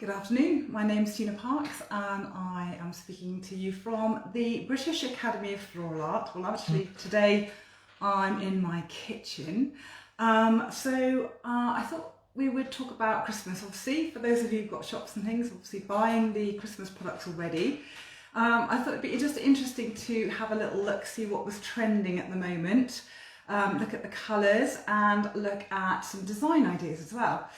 Good afternoon, my name's Tina Parks and I am speaking to you from the British Academy of Floral Art. Well, actually today I'm in my kitchen. I thought we would talk about Christmas. Obviously, for those of you who've got shops and things, obviously buying the Christmas products already. I thought it'd be just interesting to have a little look, see what was trending at the moment, look at the colours and look at some design ideas as well.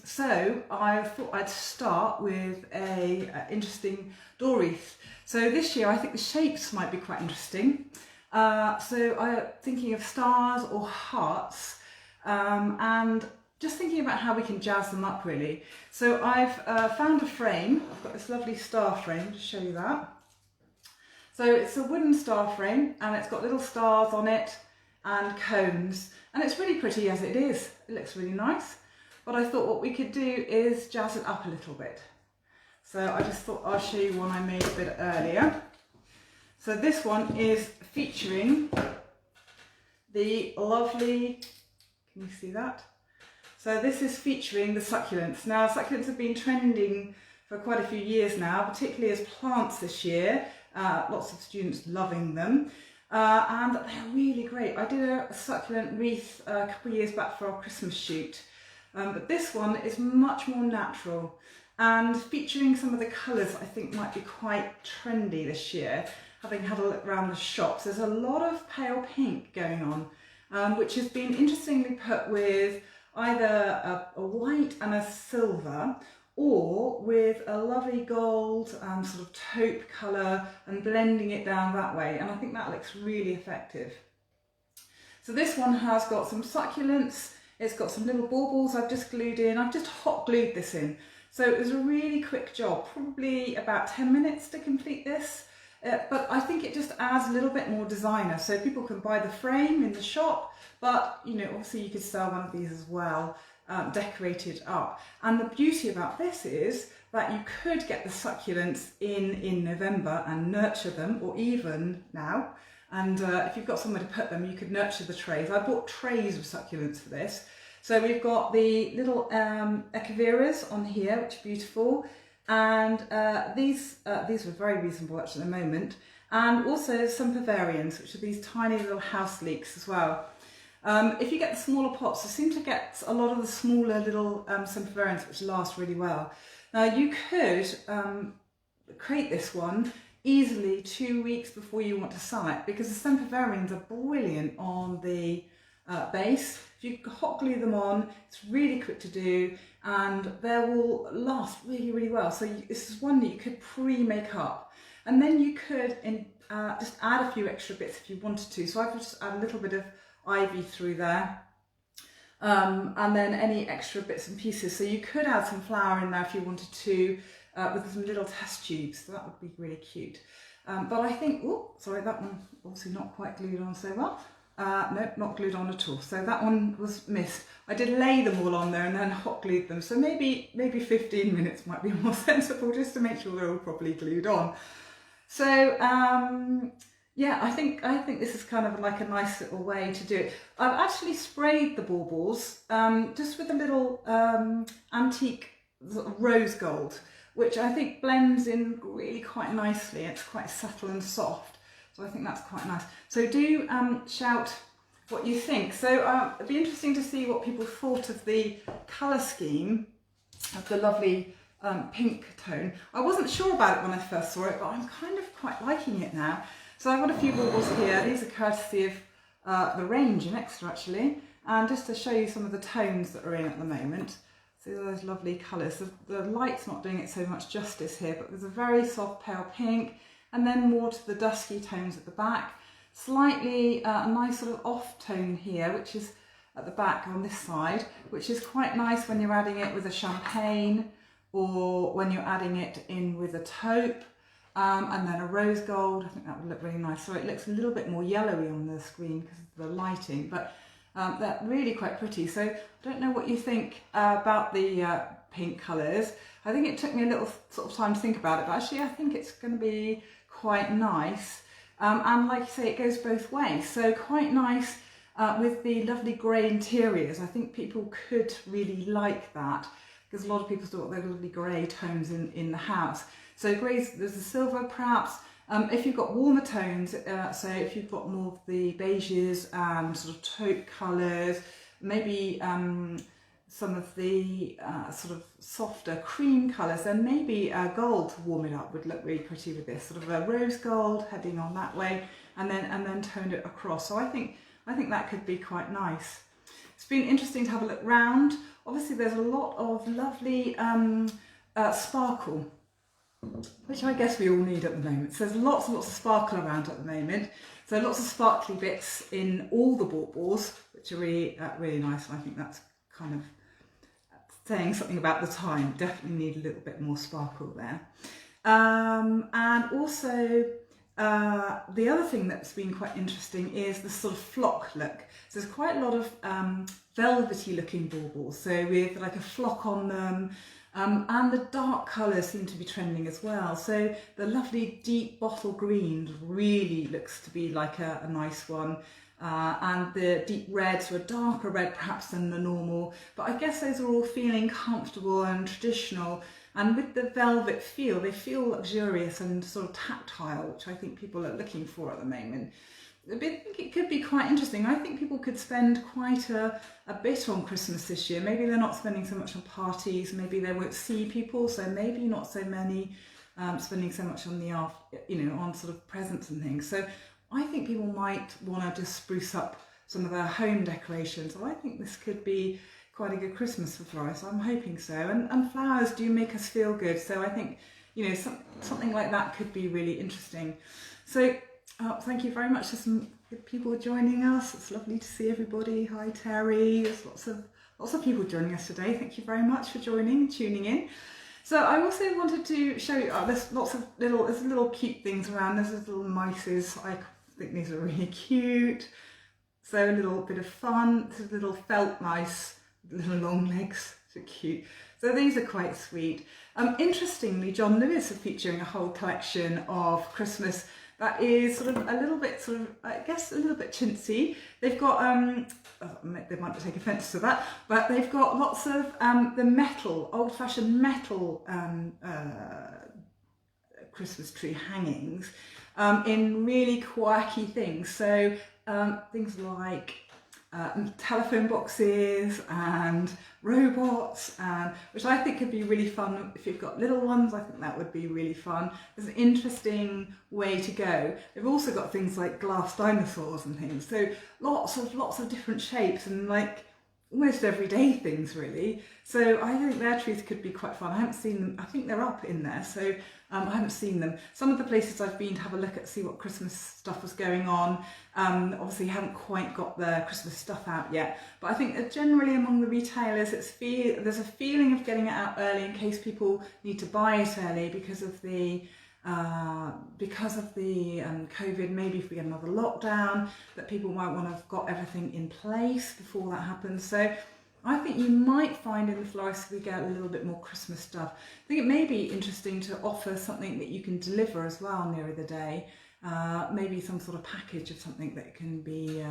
So I thought I'd start with a interesting door wreath. So this year I think the shapes might be quite interesting. So I'm thinking of stars or hearts, and just thinking about how we can jazz them up really. So I've found a frame. I've got this lovely star frame to show you that. So it's a wooden star frame and it's got little stars on it and cones, and it's really pretty as it is. It looks really nice. But I thought what we could do is jazz it up a little bit. So I just thought I'll show you one I made a bit earlier. So this one is featuring the lovely, can you see that? So this is featuring the succulents. Now succulents have been trending for quite a few years now, particularly as plants this year. Lots of students loving them. And they're really great. I did a succulent wreath a couple of years back for our Christmas shoot. But this one is much more natural and featuring some of the colours I think might be quite trendy this year. Having had a look around the shops, there's a lot of pale pink going on, which has been interestingly put with either a white and a silver, or with a lovely gold sort of taupe colour and blending it down that way, and I think that looks really effective. So this one has got some succulents. It's got some little baubles I've just glued in. I've just hot glued this in. So it was a really quick job, probably about 10 minutes to complete this. But I think it just adds a little bit more designer. So people can buy the frame in the shop, but you know, obviously you could sell one of these as well, decorated up. And the beauty about this is that you could get the succulents in November and nurture them, or even now. And if you've got somewhere to put them, you could nurture the trays. I bought trays of succulents for this. So we've got the little echeveras on here, which are beautiful. And these were very reasonable actually at the moment. And also some Bavarians, which are these tiny little house leeks as well. If you get the smaller pots, you seem to get a lot of the smaller little Bavarians, which last really well. Now you could create this one easily 2 weeks before you want to sell it, because the Bavarians are brilliant on the base. If you hot glue them on, it's really quick to do and they will last really, really well. So this is one that you could pre-make up, and then you could just add a few extra bits if you wanted to. So I've just add a little bit of ivy through there, and then any extra bits and pieces. So you could add some flower in there if you wanted to, with some little test tubes, so that would be really cute. But I think, oh, sorry, that one obviously not quite glued on so well. No, not glued on at all. So that one was missed. I did lay them all on there and then hot glued them. So maybe 15 minutes might be more sensible, just to make sure they're all properly glued on. So yeah, I think this is kind of like a nice little way to do it. I've actually sprayed the baubles just with a little antique sort of rose gold, which I think blends in really quite nicely. It's quite subtle and soft, so I think that's quite nice. So do shout what you think. So it'd be interesting to see what people thought of the colour scheme of the lovely pink tone. I wasn't sure about it when I first saw it, but I'm kind of quite liking it now. So I've got a few baubles here. These are courtesy of the range in Extra actually, and just to show you some of the tones that are in at the moment. See those lovely colours. The light's not doing it so much justice here, but there's a very soft pale pink, and then more to the dusky tones at the back. Slightly a nice sort of off tone here, which is at the back on this side, which is quite nice when you're adding it with a champagne, or when you're adding it in with a taupe, and then a rose gold. I think that would look really nice. So it looks a little bit more yellowy on the screen because of the lighting, but they're really quite pretty. So I don't know what you think about the pink colours. I think it took me a little sort of time to think about it, but actually I think it's going to be quite nice. And like you say, it goes both ways. So quite nice with the lovely grey interiors. I think people could really like that. because a lot of people still got their lovely grey tones in the house. So greys, there's the silver perhaps. If you've got warmer tones, so if you've got more of the beiges and sort of taupe colours, maybe some of the sort of softer cream colours, then maybe gold to warm it up would look really pretty with this, sort of a rose gold heading on that way, and then toned it across. So I think that could be quite nice. It's been interesting to have a look round. Obviously there's a lot of lovely sparkle, which I guess we all need at the moment. So there's lots and lots of sparkle around at the moment. So lots of sparkly bits in all the baubles, which are really, really nice. And I think that's kind of saying something about the time. Definitely need a little bit more sparkle there. And also, the other thing that's been quite interesting is the sort of flock look. So there's quite a lot of velvety looking baubles, so with like a flock on them, and the dark colours seem to be trending as well. So the lovely deep bottle green really looks to be like a nice one, and the deep reds are a darker red perhaps than the normal, but I guess those are all feeling comfortable and traditional. And with the velvet feel, they feel luxurious and sort of tactile, which I think people are looking for at the moment. I think it could be quite interesting. I think people could spend quite a bit on Christmas this year. Maybe they're not spending so much on parties, maybe they won't see people, so maybe not so many spending so much on the on sort of presents and things. So I think people might want to just spruce up some of their home decorations. So I think this could be quite a good Christmas for florists. I'm hoping so. And flowers do make us feel good. So I think, something like that could be really interesting. So thank you very much to some good people joining us. It's lovely to see everybody. Hi Terry. There's lots of people joining us today. Thank you very much for joining and tuning in. So I also wanted to show you, there's lots of little cute things around. There's little mices. I think these are really cute. So a little bit of fun. This is a little felt mice. Little long legs, so cute. So these are quite sweet. Interestingly, John Lewis are featuring a whole collection of Christmas that is sort of a little bit chintzy. They've got they might take offence to that, but they've got lots of the metal, old-fashioned metal Christmas tree hangings in really quirky things. So things like telephone boxes and robots, which I think could be really fun if you've got little ones. I think that would be really fun. There's an interesting way to go. They've also got things like glass dinosaurs and things, so lots of different shapes and like almost everyday things really. So I think their trees could be quite fun. I haven't seen them. I think they're up in there, so I haven't seen them. Some of the places I've been to have a look at, see what Christmas stuff was going on. Obviously haven't quite got the Christmas stuff out yet, but I think that generally among the retailers there's a feeling of getting it out early in case people need to buy it early because of the COVID. Maybe if we get another lockdown, that people might want to have got everything in place before that happens. So I think you might find in the florists we get a little bit more Christmas stuff. I think it may be interesting to offer something that you can deliver as well nearer the day. Maybe some sort of package of something that can be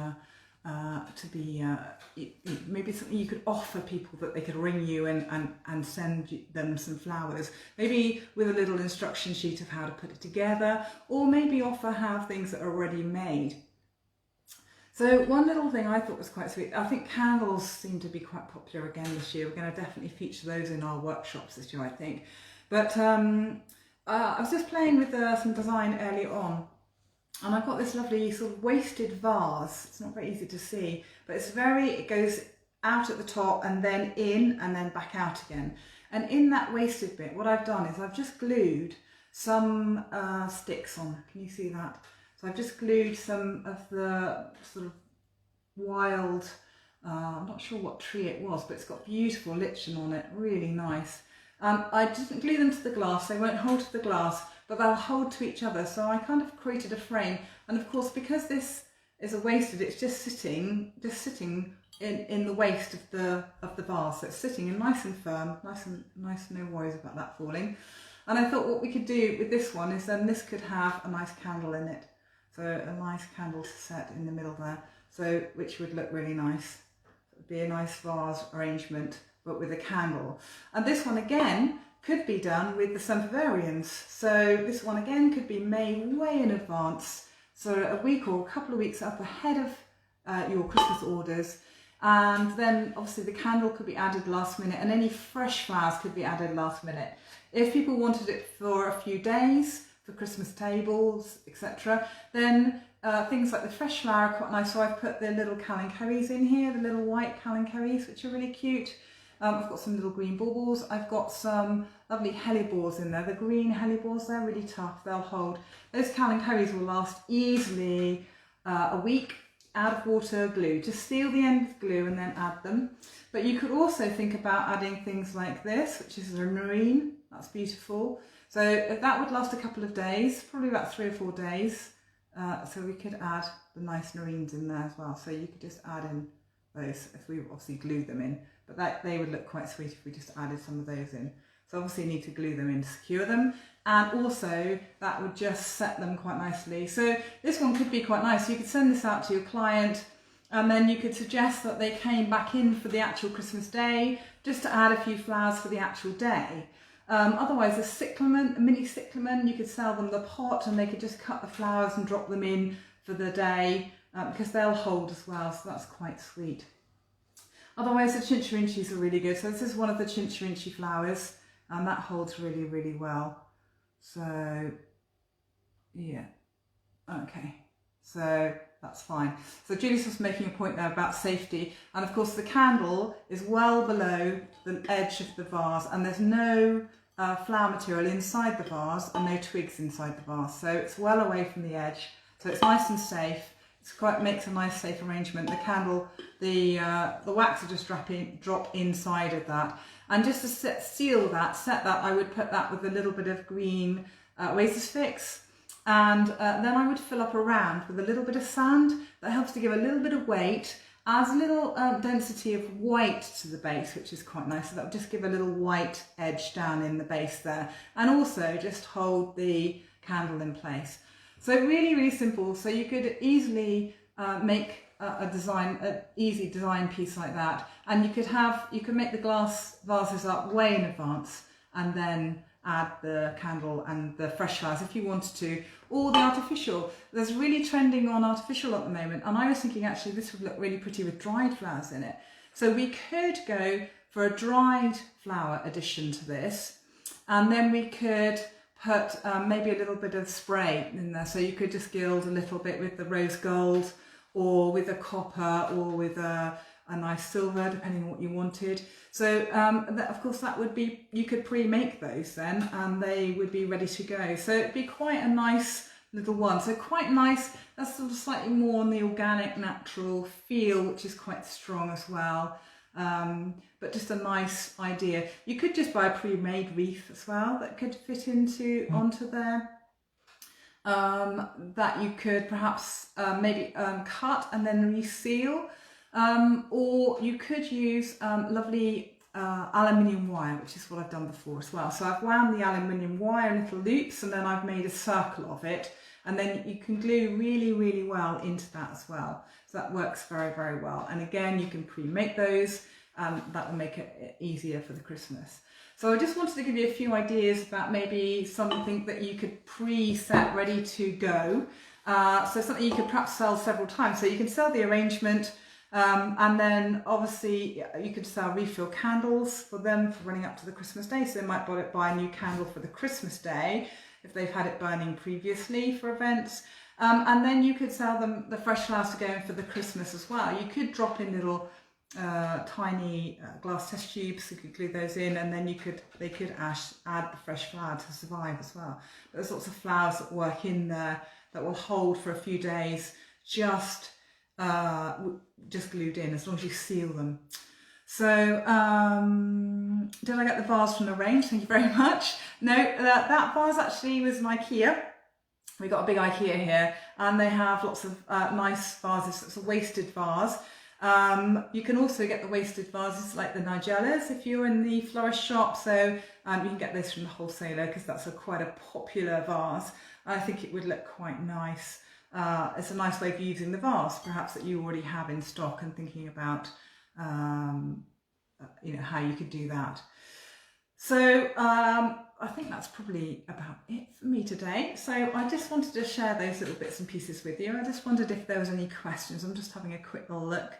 maybe something you could offer people, that they could ring you and send them some flowers, maybe with a little instruction sheet of how to put it together, or maybe have things that are already made. So one little thing I thought was quite sweet, I think candles seem to be quite popular again this year. We're going to definitely feature those in our workshops this year, I think. But I was just playing with some design earlier on, and I've got this lovely sort of waisted vase. It's not very easy to see, but it goes out at the top and then in and then back out again. And in that waisted bit, what I've done is I've just glued some sticks on. Can you see that? So I've just glued some of the sort of wild, I'm not sure what tree it was, but it's got beautiful lichen on it, really nice. I didn't glue them to the glass, they won't hold to the glass, but they'll hold to each other. So I kind of created a frame, and of course because this is a waisted, it's just sitting in the waist of the vase. So it's sitting in nice and firm, nice, no worries about that falling. And I thought what we could do with this one is then this could have a nice candle in it. So a nice candle set in the middle there, so which would look really nice. It would be a nice vase arrangement but with a candle. And this one again could be done with the Sempervarians. So this one again could be made way in advance, so a week or a couple of weeks up ahead of your Christmas orders. And then obviously the candle could be added last minute, and any fresh flowers could be added last minute. If people wanted it for a few days, for Christmas tables, etc., then things like the fresh flower are quite nice. So I've put the little kalanchoes in here, the little white kalanchoes, which are really cute. I've got some little green baubles. I've got some lovely hellebores in there. The green hellebores, they're really tough, they'll hold. Those kalanchoes will last easily a week. Out of water, glue. Just seal the end with glue and then add them. But you could also think about adding things like this, which is a marine. That's beautiful. So that would last a couple of days, probably about 3 or 4 days. So we could add the nice marines in there as well. So you could just add in those, if we obviously glued them in. But they would look quite sweet if we just added some of those in. So obviously you need to glue them in to secure them. And also that would just set them quite nicely. So this one could be quite nice. You could send this out to your client, and then you could suggest that they came back in for the actual Christmas day, just to add a few flowers for the actual day. Otherwise, a cyclamen, a mini cyclamen, you could sell them the pot and they could just cut the flowers and drop them in for the day, because they'll hold as well, so that's quite sweet. Otherwise, the chinchirinchis are really good. So this is one of the chinchirinchi flowers, and that holds really, really well. So, yeah, okay, so that's fine. So Julie's was making a point there about safety, and of course the candle is well below the edge of the vase, and there's no flower material inside the vase and no twigs inside the vase, so it's well away from the edge, so it's nice and safe. It's quite makes a nice safe arrangement. The candle, the wax will just drop inside of that. And just to set that, I would put that with a little bit of green Oasis Fix, and then I would fill up around with a little bit of sand. That helps to give a little bit of weight, adds a little density of white to the base, which is quite nice. So that would just give a little white edge down in the base there, and also just hold the candle in place. So really, really simple. So you could easily make an easy design piece like that, and you could make the glass vases up way in advance, and then add the candle and the fresh flowers if you wanted to, or the artificial. There's really trending on artificial at the moment, and I was thinking actually this would look really pretty with dried flowers in it. So we could go for a dried flower addition to this, and then we could put maybe a little bit of spray in there. So you could just gild a little bit with the rose gold, or with a copper, or with a nice silver, depending on what you wanted. So of course that would be, you could pre-make those then, and they would be ready to go. So it'd be quite a nice little one. So quite nice, that's sort of slightly more on the organic, natural feel, which is quite strong as well. But just a nice idea. You could just buy a pre-made wreath as well that could fit onto there. That you could perhaps maybe cut and then reseal, or you could use lovely aluminium wire, which is what I've done before as well. So I've wound the aluminium wire in little loops, and then I've made a circle of it, and then you can glue really, really well into that as well. So that works very, very well. And again, you can pre-make those, that will make it easier for the Christmas. So I just wanted to give you a few ideas about maybe something that you could pre-set ready to go. So something you could perhaps sell several times. So you can sell the arrangement, and then obviously you could sell refill candles for them for running up to the Christmas day. So they might buy a new candle for the Christmas day if they've had it burning previously for events. And then you could sell them the fresh flowers to go in for the Christmas as well. You could drop in little tiny glass test tubes, you could glue those in, and then they could add the fresh flower to survive as well. But there's lots of flowers that work in there that will hold for a few days, just glued in, as long as you seal them. So did I get the vase from the range? Thank you very much. No, that vase actually was an IKEA. We got a big IKEA here, and they have lots of nice vases. It's a wasted vase. You can also get the wasted vases like the Nigellas if you're in the florist shop, so you can get those from the wholesaler, because that's quite a popular vase. I think it would look quite nice. It's a nice way of using the vase, perhaps that you already have in stock, and thinking about how you could do that. So I think that's probably about it for me today. So I just wanted to share those little bits and pieces with you. I just wondered if there was any questions. I'm just having a quick little look,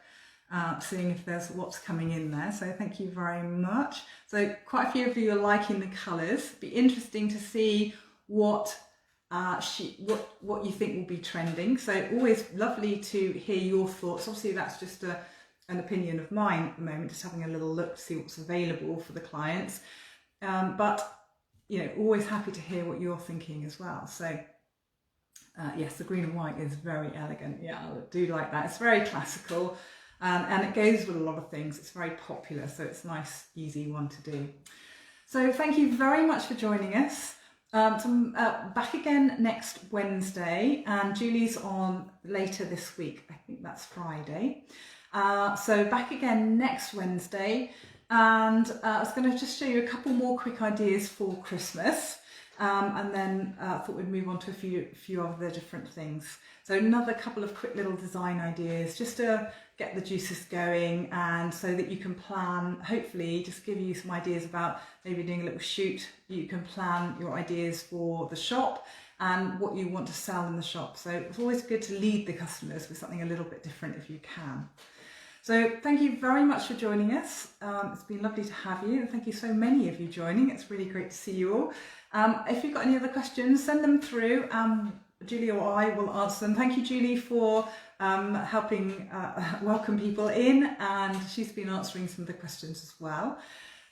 seeing if there's what's coming in there. So thank you very much. So quite a few of you are liking the colours. It'd be interesting to see what you think will be trending. So always lovely to hear your thoughts. Obviously that's just an opinion of mine at the moment, just having a little look to see what's available for the clients. But always happy to hear what you're thinking as well. So yes, the green and white is very elegant. Yeah, I do like that. It's very classical, and it goes with a lot of things. It's very popular, so it's a nice, easy one to do. So thank you very much for joining us. Back again next Wednesday, and Julie's on later this week. I think that's Friday. So back again next Wednesday, and I was going to just show you a couple more quick ideas for Christmas, and then I thought we'd move on to a few other different things. So another couple of quick little design ideas just to get the juices going, and so that you can plan, hopefully just give you some ideas about maybe doing a little shoot. You can plan your ideas for the shop and what you want to sell in the shop. So it's always good to lead the customers with something a little bit different if you can. So thank you very much for joining us. It's been lovely to have you, and thank you so many of you joining. It's really great to see you all. If you've got any other questions, send them through. Julie or I will answer them. Thank you, Julie, for helping welcome people in, and she's been answering some of the questions as well.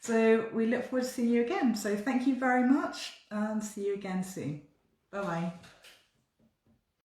So we look forward to seeing you again. So thank you very much, and see you again soon. Bye-bye.